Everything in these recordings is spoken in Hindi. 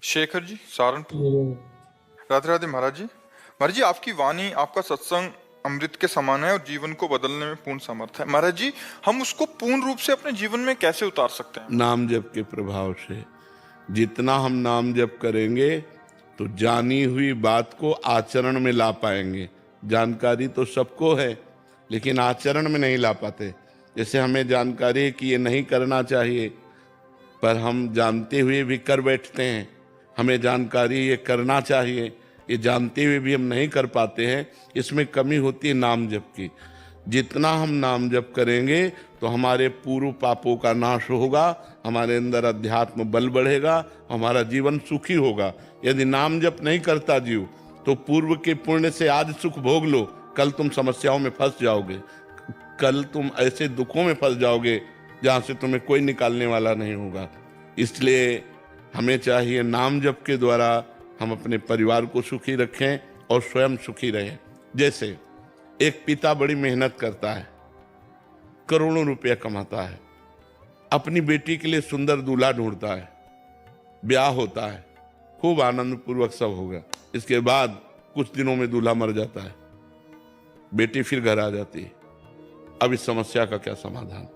शेखर जी, सहारनपुर। हम्म। राधे राधे महाराज जी। महाराज जी, आपकी वाणी, आपका सत्संग अमृत के समान है और जीवन को बदलने में पूर्ण समर्थ है। महाराज जी, हम उसको पूर्ण रूप से अपने जीवन में कैसे उतार सकते हैं? नाम जप के प्रभाव से। जितना हम नाम जप करेंगे तो जानी हुई बात को आचरण में ला पाएंगे। जानकारी तो सबको है, लेकिन आचरण में नहीं ला पाते। जैसे हमें जानकारी है कि ये नहीं करना चाहिए, पर हम जानते हुए भी कर बैठते हैं। हमें जानकारी ये करना चाहिए, ये जानते हुए भी हम नहीं कर पाते हैं। इसमें कमी होती है नाम जप की। जितना हम नाम जप करेंगे तो हमारे पूर्व पापों का नाश होगा, हमारे अंदर अध्यात्म बल बढ़ेगा, हमारा जीवन सुखी होगा। यदि नाम जप नहीं करता जीव तो पूर्व के पुण्य से आज सुख भोग लो, कल तुम समस्याओं में फंस जाओगे। कल तुम ऐसे दुखों में फंस जाओगे जहाँ से तुम्हें कोई निकालने वाला नहीं होगा। इसलिए हमें चाहिए नाम जप के द्वारा हम अपने परिवार को सुखी रखें और स्वयं सुखी रहें। जैसे एक पिता बड़ी मेहनत करता है, करोड़ों रुपया कमाता है, अपनी बेटी के लिए सुंदर दूल्हा ढूंढता है, ब्याह होता है, खूब आनंद पूर्वक सब होगा। इसके बाद कुछ दिनों में दूल्हा मर जाता है, बेटी फिर घर आ जाती है। अब इस समस्या का क्या समाधान?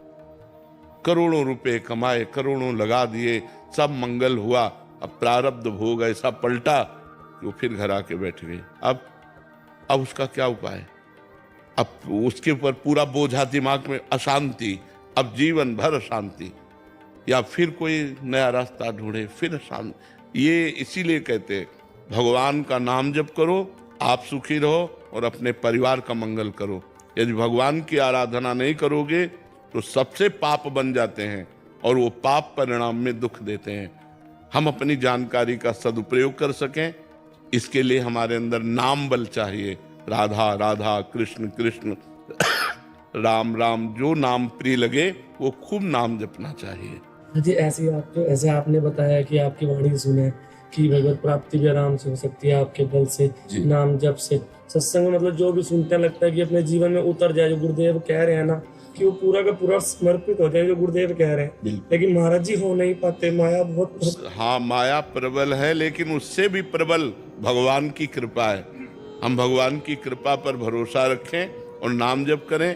करोड़ों रुपए कमाए, करोड़ों लगा दिए, सब मंगल हुआ, अब प्रारब्ध भोग ऐसा पलटा कि वो फिर घर आके बैठ गई। अब उसका क्या उपाय? अब उसके ऊपर पूरा बोझा दिमाग में, अशांति, अब जीवन भर अशांति, या फिर कोई नया रास्ता ढूंढे, फिर अशांति। ये इसीलिए कहते हैं भगवान का नाम जप करो, आप सुखी रहो और अपने परिवार का मंगल करो। यदि भगवान की आराधना नहीं करोगे तो सबसे पाप बन जाते हैं और वो पाप परिणाम में दुख देते हैं। हम अपनी जानकारी का सदुपयोग कर सकें, इसके लिए हमारे अंदर नाम बल चाहिए। राधा राधा, कृष्ण कृष्ण, राम राम, जो नाम प्रिय लगे वो खूब नाम जपना चाहिए। जी, ऐसे आपने बताया कि आपकी वाणी सुने कि भगवत प्राप्ति भी आराम से हो सकती है आपके बल से, नाम जप से। सत्संग में मतलब जो भी सुनते हैं लगता है कि अपने जीवन में उतर जाए। जो गुरुदेव कह रहे हैं ना कि वो पूरा का पूरा समर्पित हो जाए, जो गुरुदेव कह रहे हैं। लेकिन महाराज जी हो नहीं पाते, माया बहुत। हाँ, माया प्रबल है, लेकिन उससे भी प्रबल भगवान की कृपा है। हम भगवान की कृपा पर भरोसा रखें और नाम जप करें,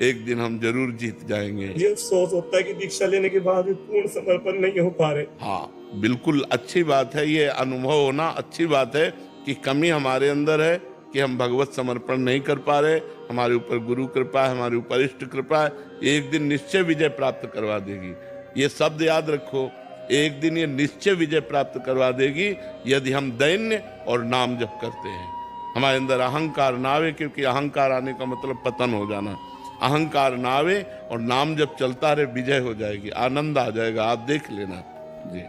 एक दिन हम जरूर जीत जाएंगे। ये अफसोस होता है कि दीक्षा लेने के बाद भी पूर्ण समर्पण नहीं हो पा रहे। हाँ, बिल्कुल अच्छी बात है, ये अनुभव होना अच्छी बात है कि कमी हमारे अंदर है कि हम भगवत समर्पण नहीं कर पा रहे। हमारे ऊपर गुरु कृपा है, हमारे ऊपर इष्ट कृपा है, एक दिन निश्चय विजय प्राप्त करवा देगी। ये शब्द याद रखो, एक दिन ये निश्चय विजय प्राप्त करवा देगी यदि हम दैन्य और नाम जप करते हैं। हमारे अंदर अहंकार ना आवे, क्योंकि अहंकार आने का मतलब पतन हो जाना। अहंकार ना आवे और नाम जब चलता रहे, विजय हो जाएगी, आनंद आ जाएगा। आप देख लेना जी।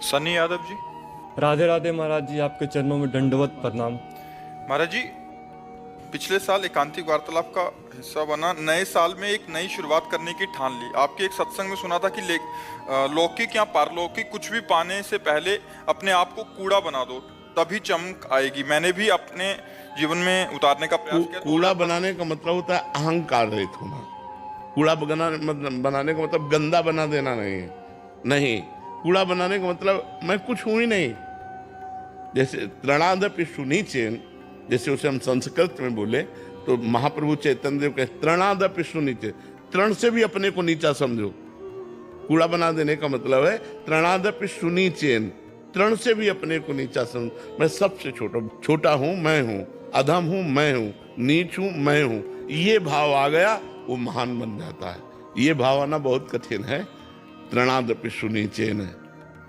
सनी यादव जी। राधे राधे महाराज जी, आपके चरणों में दंडवत प्रणाम। महाराज जी, पिछले साल एकांतिक वार्तालाप का हिस्सा बना, नए साल में एक नई शुरुआत करने की ठान ली। आपके एक सत्संग में सुना था कि लौकिक या पारलौकिक कुछ भी पाने से पहले अपने आप को कूड़ा बना दो, तभी चमक आएगी। मैंने भी अपने जीवन में उतारने का प्रयास किया। कूड़ा बनाने का मतलब होता है अहंकार रहित होना। कूड़ा बनाने का मतलब गंदा बना देना नहीं है। नहीं, कूड़ा बनाने का मतलब मैं कुछ हूं ही नहीं। जैसे तृणादपि शुनिचेन, जैसे उसे हम संस्कृत में बोले तो महाप्रभु चैतन्य देव कहते तृणादपि शुनिचेन, तृण से भी अपने को नीचा समझो। कूड़ा बना देने का मतलब है तृणादपि शुनिचेन, तृण से भी अपने को नीचा समझ। मैं सबसे छोटा हूं, मैं हूं, अधम हूं, मैं हूं, नीच हूं, मैं हूं। ये भाव आ गया, वो महान बन जाता है। ये भाव आना बहुत कठिन है। तृणादपि शुनिचेन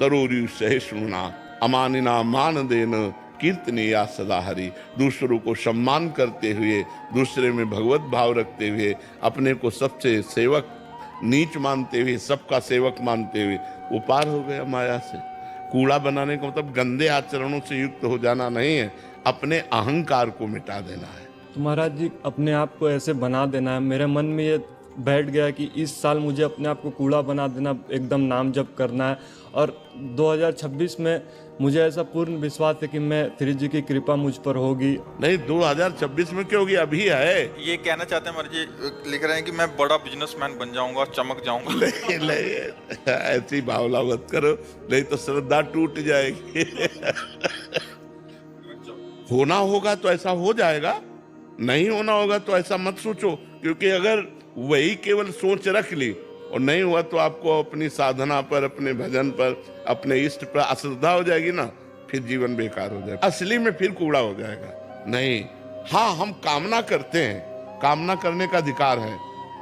तरोरी सहिष्णुना अमानिना मान देन कीर्तनीया सदा हरि। दूसरों को सम्मान करते हुए, दूसरे में भगवत भाव रखते हुए, अपने को सबसे सेवक नीच मानते हुए, सबका सेवक मानते हुए वो पार हो गया माया से। कूड़ा बनाने का मतलब गंदे आचरणों से युक्त हो जाना नहीं है, अपने अहंकार को मिटा देना है। तो महाराज जी, अपने आप को ऐसे बना देना है। मेरे मन में ये बैठ गया कि इस साल मुझे अपने आप को कूड़ा बना देना, एकदम नाम जप करना है। और 2026 में मुझे ऐसा पूर्ण विश्वास है कि मैं श्री जी की कृपा मुझ पर होगी। नहीं, 2026 में क्यों होगी, अभी है। ये कहना चाहते हैं महाराज जी, लिख रहे हैं कि मैं बड़ा बिजनेसमैन बन जाऊंगा, चमक जाऊंगा। नहीं, ऐसी भावना मत करो, नहीं तो श्रद्धा टूट जाएगी। होना होगा तो ऐसा हो जाएगा, नहीं होना होगा तो ऐसा मत सोचो, क्योंकि अगर वही केवल सोच रख ली और नहीं हुआ तो आपको अपनी साधना पर, अपने भजन पर, अपने इष्ट पर अश्रद्धा हो जाएगी ना, फिर जीवन बेकार हो जाएगा, असली में फिर कूड़ा हो जाएगा। नहीं, हाँ, हम कामना करते हैं, कामना करने का अधिकार है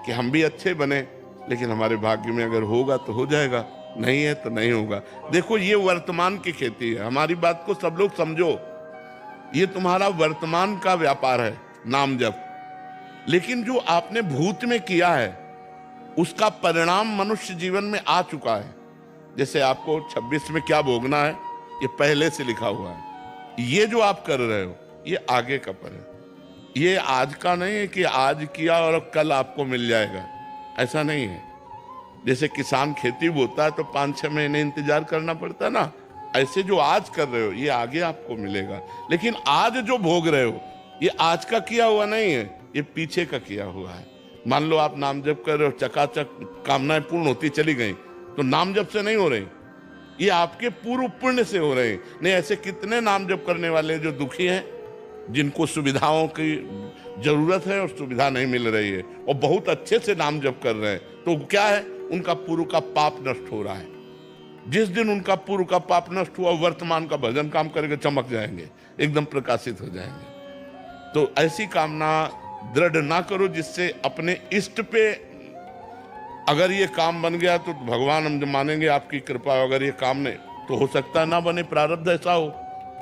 कि हम भी अच्छे बने, लेकिन हमारे भाग्य में अगर होगा तो हो जाएगा, नहीं है तो नहीं होगा। देखो, ये वर्तमान की खेती है, हमारी बात को सब लोग समझो, ये तुम्हारा वर्तमान का व्यापार है, नाम जप। लेकिन जो आपने भूत में किया है उसका परिणाम मनुष्य जीवन में आ चुका है। जैसे आपको 26 में क्या भोगना है ये पहले से लिखा हुआ है। ये जो आप कर रहे हो ये आगे का पर है, ये आज का नहीं है कि आज किया और कल आपको मिल जाएगा, ऐसा नहीं है। जैसे किसान खेती बोता है तो 5-6 महीने इंतजार करना पड़ता है ना, ऐसे जो आज कर रहे हो ये आगे आपको मिलेगा। लेकिन आज जो भोग रहे हो ये आज का किया हुआ नहीं है, ये पीछे का किया हुआ है। मान लो आप नाम जप कर रहे हो, चकाचक कामनाएं पूर्ण होती चली गई, तो नाम जप से नहीं हो रही, ये आपके पूर्व पुण्य से हो रहे हैं। नहीं, ऐसे कितने नाम जप करने वाले जो दुखी हैं, जिनको सुविधाओं की जरूरत है और सुविधा नहीं मिल रही है, और बहुत अच्छे से नाम जप कर रहे हैं, तो क्या है, उनका पूर्व का पाप नष्ट हो रहा है। जिस दिन उनका पूर्व का पाप नष्ट हुआ, वर्तमान का भजन काम करके चमक जाएंगे, एकदम प्रकाशित हो जाएंगे। तो ऐसी कामना दृढ़ ना करो जिससे अपने इष्ट पे, अगर ये काम बन गया तो भगवान हम मानेंगे आपकी कृपा, अगर ये काम नहीं तो हो सकता है ना बने, प्रारब्ध ऐसा हो,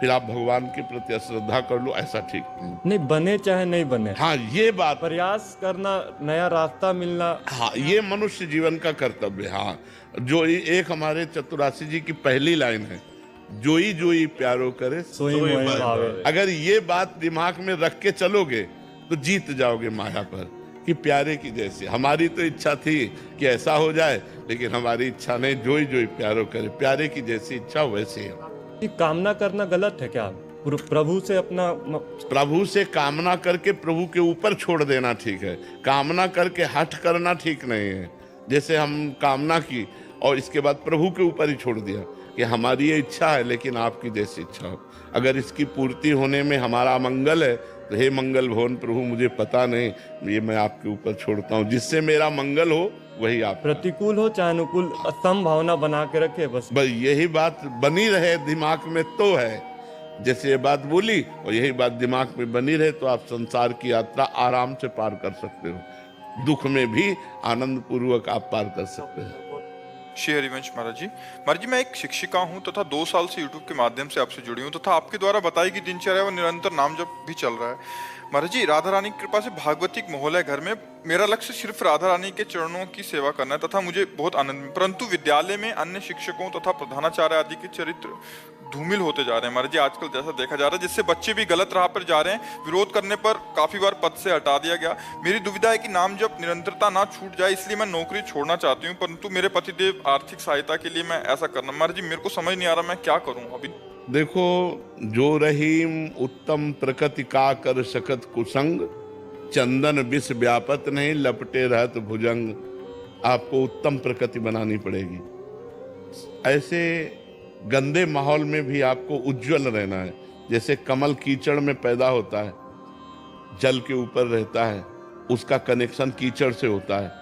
फिर आप भगवान के प्रति अश्रद्धा कर लो, ऐसा ठीक नहीं बने चाहे नहीं बने, हाँ, ये बात, प्रयास करना, नया रास्ता मिलना, हाँ, ये मनुष्य जीवन का कर्तव्य। हाँ, जो एक हमारे चतुरासी जी की पहली लाइन है, जोई जोई प्यारो करे सोई मोहि भावे। अगर ये बात दिमाग में रख के चलोगे तो जीत जाओगे माया पर, कि प्यारे की जैसे। हमारी तो इच्छा थी कि ऐसा हो जाए, लेकिन हमारी इच्छा नहीं, जोई जोई प्यारो करे, प्यारे की जैसी इच्छा वैसे है। ये कामना करना गलत है क्या? प्रभु से अपना, प्रभु से कामना करके प्रभु के ऊपर छोड़ देना ठीक है, कामना करके हठ करना ठीक नहीं है। जैसे हम कामना की और इसके बाद प्रभु के ऊपर ही छोड़ दिया कि हमारी ये इच्छा है लेकिन आपकी जैसी इच्छा हो, अगर इसकी पूर्ति होने में हमारा मंगल है तो हे मंगल भवन प्रभु, मुझे पता नहीं, ये मैं आपके ऊपर छोड़ता हूँ, जिससे मेरा मंगल हो वही आप। प्रतिकूल हो चाहे अनुकूल, संभावना बना के रखे, बस यही बात बनी रहे दिमाग में तो है। जैसे ये बात बोली और यही बात दिमाग में बनी रहे तो आप संसार की यात्रा आराम से पार कर सकते हो, दुख में भी आनंद पूर्वक आप पार कर सकते हैं। श्री हरिवंश महाराज जी, मैं एक शिक्षिका हूं तथा 2 साल से यूट्यूब के माध्यम से आपसे जुड़ी हूं तथा आपके द्वारा बताई गई दिनचर्या व निरंतर नाम जप भी चल रहा है। महाराज जी, राधा रानी की कृपा से भागवतिक माहौल है घर में, मेरा लक्ष्य सिर्फ राधा रानी के चरणों की सेवा करना है तथा मुझे बहुत आनंद, परंतु विद्यालय में अन्य शिक्षकों तथा प्रधानाचार्य आदि के चरित्र धूमिल होते जा रहे हैं महाराज जी, आजकल जैसा देखा जा रहा है, जिससे बच्चे भी गलत राह पर जा रहे हैं। विरोध करने पर काफी बार पद से हटा दिया गया। मेरी दुविधा है कि नाम जप निरंतरता ना छूट जाए, इसलिए मैं नौकरी छोड़ना चाहती हूँ, परंतु मेरे पतिदेव आर्थिक सहायता के लिए मैं ऐसा करना, महाराज जी मेरे को समझ नहीं आ रहा मैं क्या करूँ अभी। देखो, जो रहीम उत्तम प्रकृति का कर सकत कुसंग, चंदन विष व्यापत नहीं लपटे रहत भुजंग। आपको उत्तम प्रकृति बनानी पड़ेगी, ऐसे गंदे माहौल में भी आपको उज्जवल रहना है। जैसे कमल कीचड़ में पैदा होता है, जल के ऊपर रहता है, उसका कनेक्शन कीचड़ से होता है,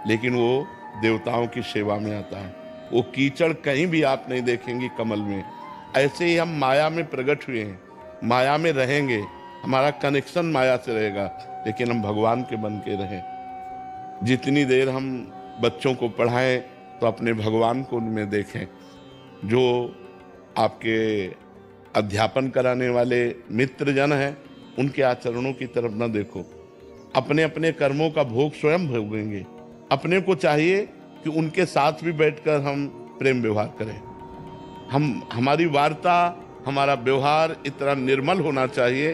लेकिन वो देवताओं की सेवा में आता है, वो कीचड़ कहीं भी आप नहीं देखेंगे कमल में। ऐसे ही हम माया में प्रकट हुए हैं, माया में रहेंगे, हमारा कनेक्शन माया से रहेगा, लेकिन हम भगवान के बन के रहें। जितनी देर हम बच्चों को पढ़ाएं तो अपने भगवान को उनमें देखें। जो आपके अध्यापन कराने वाले मित्रजन हैं उनके आचरणों की तरफ न देखो, अपने अपने कर्मों का भोग स्वयं भोगेंगे। अपने को चाहिए कि उनके साथ भी बैठकर हम प्रेम व्यवहार करें। हमारी वार्ता, हमारा व्यवहार इतना निर्मल होना चाहिए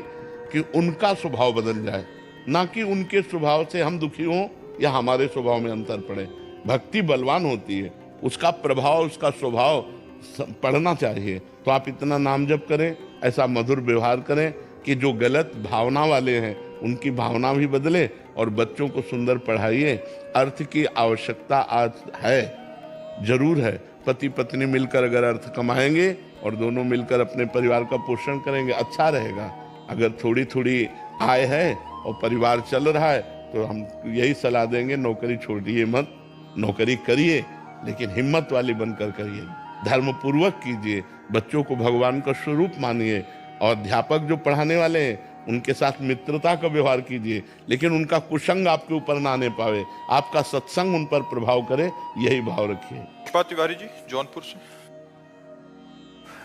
कि उनका स्वभाव बदल जाए, ना कि उनके स्वभाव से हम दुखी हों या हमारे स्वभाव में अंतर पड़े। भक्ति बलवान होती है, उसका प्रभाव, उसका स्वभाव पढ़ना चाहिए। तो आप इतना नाम जप करें, ऐसा मधुर व्यवहार करें कि जो गलत भावना वाले हैं उनकी भावना भी बदले, और बच्चों को सुंदर पढ़ाइए। अर्थ की आवश्यकता आज है, जरूर है। पति पत्नी मिलकर अगर अर्थ कमाएंगे और दोनों मिलकर अपने परिवार का पोषण करेंगे, अच्छा रहेगा। अगर थोड़ी थोड़ी आय है और परिवार चल रहा है तो हम यही सलाह देंगे, नौकरी छोड़िए मत, नौकरी करिए, लेकिन हिम्मत वाली बनकर करिए, धर्म पूर्वक कीजिए, बच्चों को भगवान का स्वरूप मानिए, और अध्यापक जो पढ़ाने वाले हैं उनके साथ मित्रता का व्यवहार कीजिए, लेकिन उनका कुसंग आपके ऊपर ना आने पावे, आपका सत्संग उन पर प्रभाव करे, यही भाव रखिए। पुष्पा तिवारी जी जौनपुर से।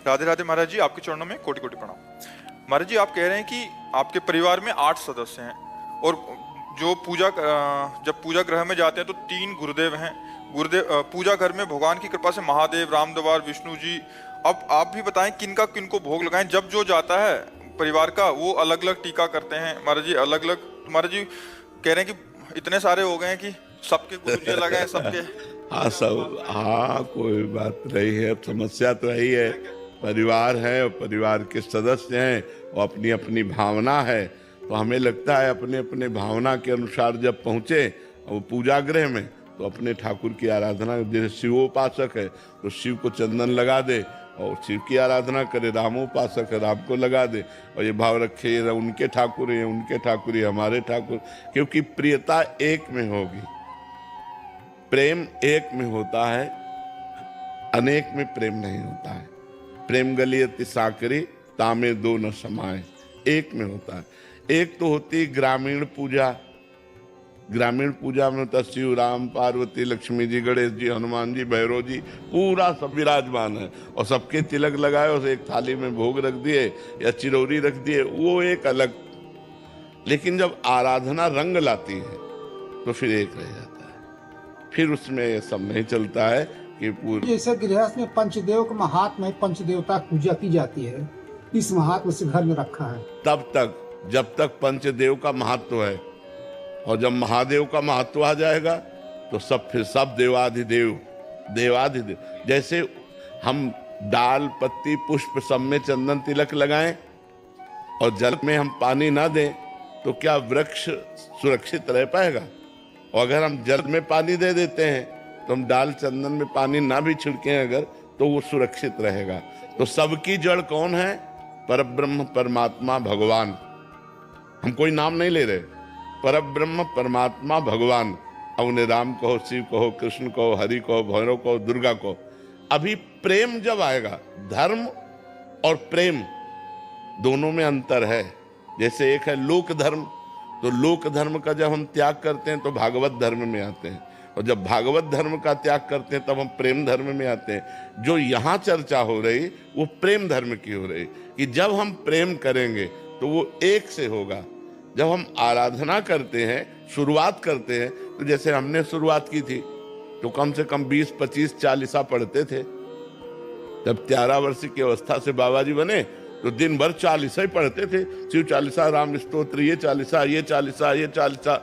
राधे राधे महाराज जी, आपके चरणों में कोटि कोटि प्रणाम। महाराज जी, आप कह रहे हैं कि आपके परिवार में 8 सदस्य हैं, और जो जब पूजा गृह में जाते हैं तो 3 गुरुदेव हैं। पूजा घर में भगवान की कृपा से महादेव, रामद्वार, विष्णु जी। अब आप भी बताएं किनको भोग लगाएं। जब जो जाता है परिवार का वो अलग अलग टीका करते हैं महाराज जी, अलग अलग। महाराज जी कह रहे हैं कि इतने सारे हो गए हैं कि सबके गुरु जी अलग हैं, सबके। हाँ सब, हाँ कोई बात नहीं है। अब समस्या तो यही है, परिवार है और परिवार के सदस्य हैं और अपनी अपनी भावना है, तो हमें लगता है अपने अपने भावना के अनुसार जब पहुँचे वो पूजा गृह में तो अपने ठाकुर की आराधना, जैसे शिवोपासक है तो शिव को चंदन लगा दे और शिव की आराधना करे, रामोपासक है राम को लगा दे, और ये भाव रखे उनके ठाकुर हैं, उनके ठाकुर हैं, हमारे ठाकुर, क्योंकि प्रियता एक में होगी, प्रेम एक में होता है, अनेक में प्रेम नहीं होता है। प्रेम गलियति साकरी तामे दो न समाए, एक में होता है। एक तो होती ग्रामीण पूजा, ग्रामीण पूजा में तो शिव, राम, पार्वती, लक्ष्मी जी, गणेश जी, हनुमान जी, भैरव जी पूरा सब विराजमान है, और सबके तिलक लगाए और एक थाली में भोग रख दिए या चिरौरी रख दिए, वो एक अलग। लेकिन जब आराधना रंग लाती है तो फिर एक रह जाता है, फिर उसमें ये सब नहीं चलता है कि पूरी। जैसे गृहस्थ में पंचदेव का महात्मा है, पंचदेवता की पूजा की जाती है, इस महात्मा से घर में रखा है। तब तक जब तक पंचदेव का महत्व है, और जब महादेव का महत्व आ जाएगा तो सब फिर सब देवाधिदेव, देवाधिदेव। जैसे हम डाल, पत्ती, पुष्प सब में चंदन तिलक लगाएं और जल में हम पानी ना दें तो क्या वृक्ष सुरक्षित रह पाएगा? और अगर हम जल में पानी दे देते हैं तो हम डाल चंदन में पानी ना भी छिड़कें अगर, तो वो सुरक्षित रहेगा। तो सबकी जड़ कौन है? परब्रह्म परमात्मा भगवान। हम कोई नाम नहीं ले रहे, परब्रह्म परमात्मा भगवान। अब उन्हें राम कहो, शिव कहो, कृष्ण कहो, हरि कहो, भैरव कहो, दुर्गा कहो। अभी प्रेम जब आएगा, धर्म और प्रेम दोनों में अंतर है। जैसे एक है लोक धर्म, तो लोक धर्म का जब हम त्याग करते हैं तो भागवत धर्म में आते हैं, और जब भागवत धर्म का त्याग करते हैं तब हम प्रेम धर्म में आते हैं। जो यहाँ चर्चा हो रही वो प्रेम धर्म की हो रही, कि जब हम प्रेम करेंगे तो वो एक से होगा। जब हम आराधना करते हैं, शुरुआत करते हैं, तो जैसे हमने शुरुआत की थी तो कम से कम 20, 25 चालीसा पढ़ते थे। जब 13 वर्ष की अवस्था से बाबा जी बने तो दिन भर चालीसा ही पढ़ते थे, शिव चालीसा, राम स्तोत्र, ये चालीसा, ये चालीसा, ये चालीसा।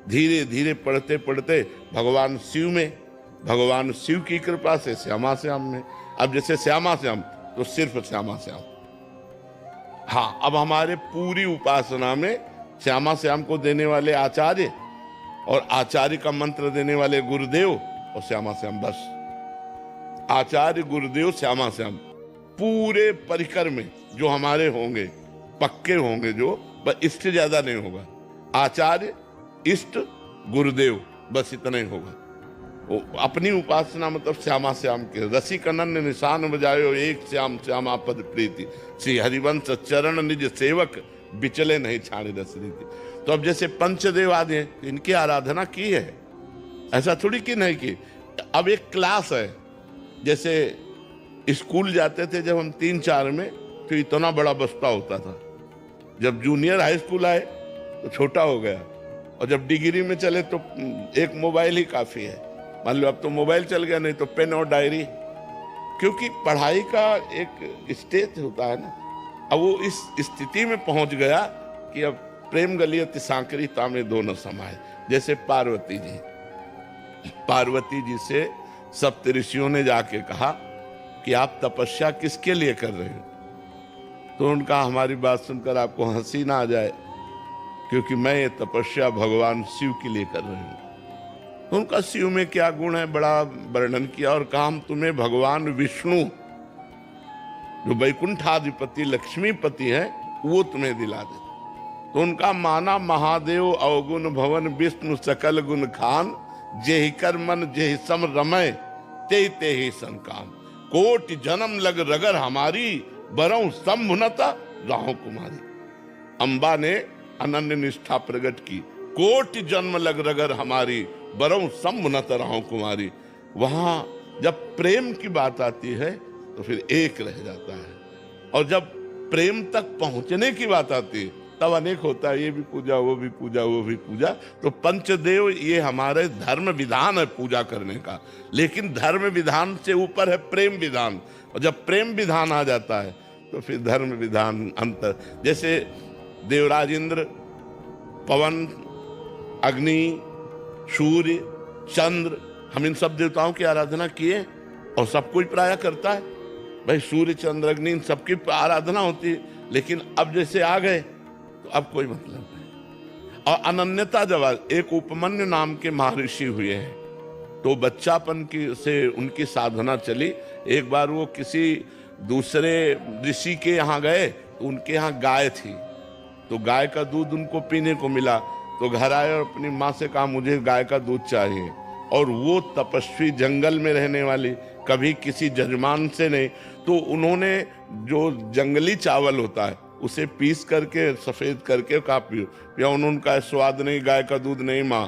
धीरे धीरे पढ़ते पढ़ते भगवान शिव की कृपा से श्यामा श्याम में। अब जैसे श्यामा श्याम तो सिर्फ श्यामा श्याम। हाँ, अब हमारे पूरी उपासना में श्यामा श्याम को देने वाले आचार्य और आचार्य का मंत्र देने वाले गुरुदेव और श्यामा श्याम, बस आचार्य, गुरुदेव, श्यामा श्याम। पूरे परिकर में जो हमारे होंगे, पक्के होंगे जो, बस इससे ज्यादा नहीं होगा। आचार्य, इष्ट, गुरुदेव, बस इतना ही होगा। वो अपनी उपासना मतलब श्यामा श्याम के। रसिक अनन्य निशान बजायो, एक श्याम श्यामा पद प्रीति, श्री हरिवंश चरण निज सेवक, बिचले नहीं छाड़ी रस रीति। तो अब जैसे पंचदेव आदि हैं, इनकी आराधना की है, ऐसा थोड़ी कि नहीं की। अब एक क्लास है, जैसे स्कूल जाते थे जब हम 3-4 में, तो इतना बड़ा बस्ता होता था। जब जूनियर हाई स्कूल आए तो छोटा हो गया, और जब डिग्री में चले तो एक मोबाइल ही काफी है। मान लो अब तो मोबाइल चल गया, नहीं तो पेन और डायरी, क्योंकि पढ़ाई का एक स्टेज होता है ना। अब वो इस स्थिति में पहुंच गया कि अब प्रेम गलियति सांकरी तामे दो न समाए, जैसे पार्वती जी से सप्तऋषियों ने जाके कहा कि आप तपस्या किसके लिए कर रहे हो? तो उनका हमारी बात सुनकर आपको हंसी ना आ जाए, क्योंकि मैं ये तपस्या भगवान शिव के लिए कर रही हूं। तो उनका शिव में क्या गुण है बड़ा वर्णन किया और कहा हम तुम्हें भगवान विष्णु जो वैकुंठाधिपति लक्ष्मीपति है वो तुम्हें दिला दे। तो उनका माना महादेव अवगुण भवन विष्णु सकल गुण खान, जेहि कर मन जेहि सम रमय ते ते ही संकाम। कोटि जन्म लग रगर हमारी, बरऊं संभुनता राहों कुमारी। अंबा ने अनन्य निष्ठा प्रकट की, कोटि जन्म लग रगर हमारी, बरऊं संभुनता राहों कुमारी। वहां जब प्रेम की बात आती है तो फिर एक रह जाता है, और जब प्रेम तक पहुंचने की बात आती है तब अनेक होता है, ये भी पूजा वो भी पूजा वो भी पूजा। तो पंचदेव ये हमारे धर्म विधान है पूजा करने का, लेकिन धर्म विधान से ऊपर है प्रेम विधान, और जब प्रेम विधान आ जाता है तो फिर धर्म विधान अंतर। जैसे देवराज इंद्र पवन, अग्नि, सूर्य, चंद्र, हम इन सब देवताओं की आराधना किए और सब कोई प्राय करता है। भाई सूर्य चंद्र अग्नि इन सबकी आराधना होती है, लेकिन अब जैसे आ गए तो अब कोई मतलब नहीं। और अनन्यता जब एक उपमन्यु नाम के महर्षि हुए हैं, तो बच्चापन की से उनकी साधना चली। एक बार वो किसी दूसरे ऋषि के यहाँ गए तो उनके यहाँ गाय थी, तो गाय का दूध उनको पीने को मिला, तो घर आए और अपनी माँ से कहा मुझे गाय का दूध चाहिए। और वो तपस्वी जंगल में रहने वाली, कभी किसी जजमान से नहीं, तो उन्होंने जो जंगली चावल होता है उसे पीस करके सफेद करके कहा पियो। या उनका स्वाद नहीं, गाय का दूध नहीं माँ,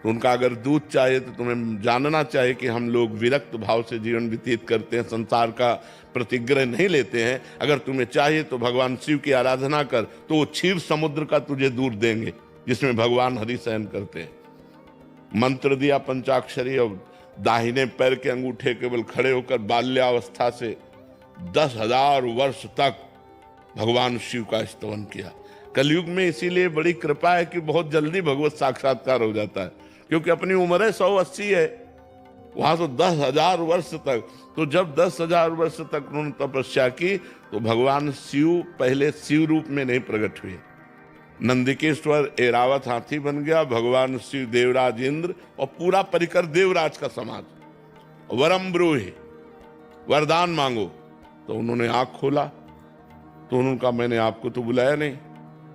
तो उनका अगर दूध चाहिए तो तुम्हें जानना चाहिए कि हम लोग विरक्त भाव से जीवन व्यतीत करते हैं, संसार का प्रतिग्रह नहीं लेते हैं। अगर तुम्हें चाहिए तो भगवान शिव की आराधना कर, तो वो क्षीर समुद्र का तुझे दूध देंगे जिसमें भगवान हरि शयन करते हैं। मंत्र दिया पंचाक्षरी, और दाहिने पैर के अंगूठे केवल खड़े होकर बाल्यावस्था से 10,000 वर्ष तक भगवान शिव का स्तवन किया। कलयुग में इसीलिए बड़ी कृपा है कि बहुत जल्दी भगवत साक्षात्कार हो जाता है, क्योंकि अपनी उम्र है 180 है, वहां तो 10,000 वर्ष तक। तो जब 10,000 वर्ष तक उन्होंने तपस्या की तो भगवान शिव पहले शिव रूप में नहीं प्रकट हुए। नंदिकेश्वर एरावत हाथी बन गया, भगवान शिव देवराज इंद्र और पूरा परिकर देवराज का समाज। वरम ब्रूहि, वरदान मांगो। तो उन्होंने आंख खोला तो उन्होंने कहा मैंने आपको तो बुलाया नहीं।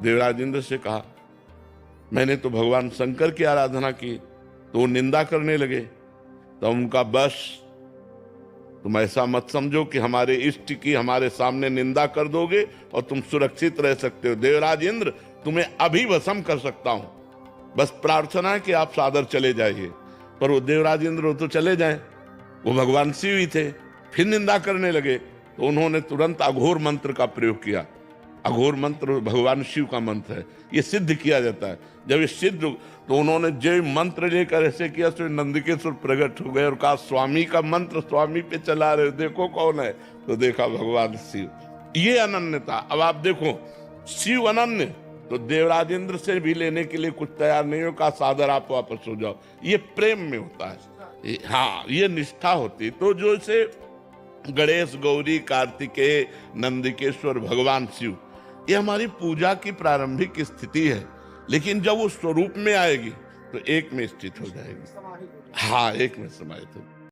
देवराज इंद्र से कहा मैंने तो भगवान शंकर की आराधना की, तो वो निंदा करने लगे। तो उनका बस तुम ऐसा मत समझो कि हमारे इष्ट की हमारे सामने निंदा कर दोगे और तुम सुरक्षित रह सकते हो। देवराज इंद्र तुम्हें अभी भस्म कर सकता हूं, बस प्रार्थना है कि आप सादर चले जाइए। पर वो देवराज इंद्र तो चले जाएं, वो भगवान शिव ही थे। फिर निंदा करने लगे तो उन्होंने तुरंत अघोर मंत्र का प्रयोग किया। अघोर मंत्र भगवान शिव का मंत्र है, ये सिद्ध किया जाता है। जब ये सिद्ध तो उन्होंने जो मंत्र लेकर ऐसे किया तो नंदिकेश्वर प्रकट हो गए और कहा स्वामी का मंत्र स्वामी पे चला रहे हो, देखो कौन है। तो देखा भगवान शिव। ये अनन्यता। अब आप देखो शिव अनन्य, तो देवराज इंद्र से भी लेने के लिए कुछ तैयार नहीं हो, कहा सादर आप वापस हो जाओ। ये प्रेम में होता है, हाँ ये निष्ठा होती। तो जो से गणेश, गौरी, कार्तिकेय, नंदिकेश्वर, भगवान शिव, ये हमारी पूजा की प्रारंभिक स्थिति है, लेकिन जब वो स्वरूप में आएगी तो एक में स्थित हो जाएगी। हाँ, एक में समाहित हो।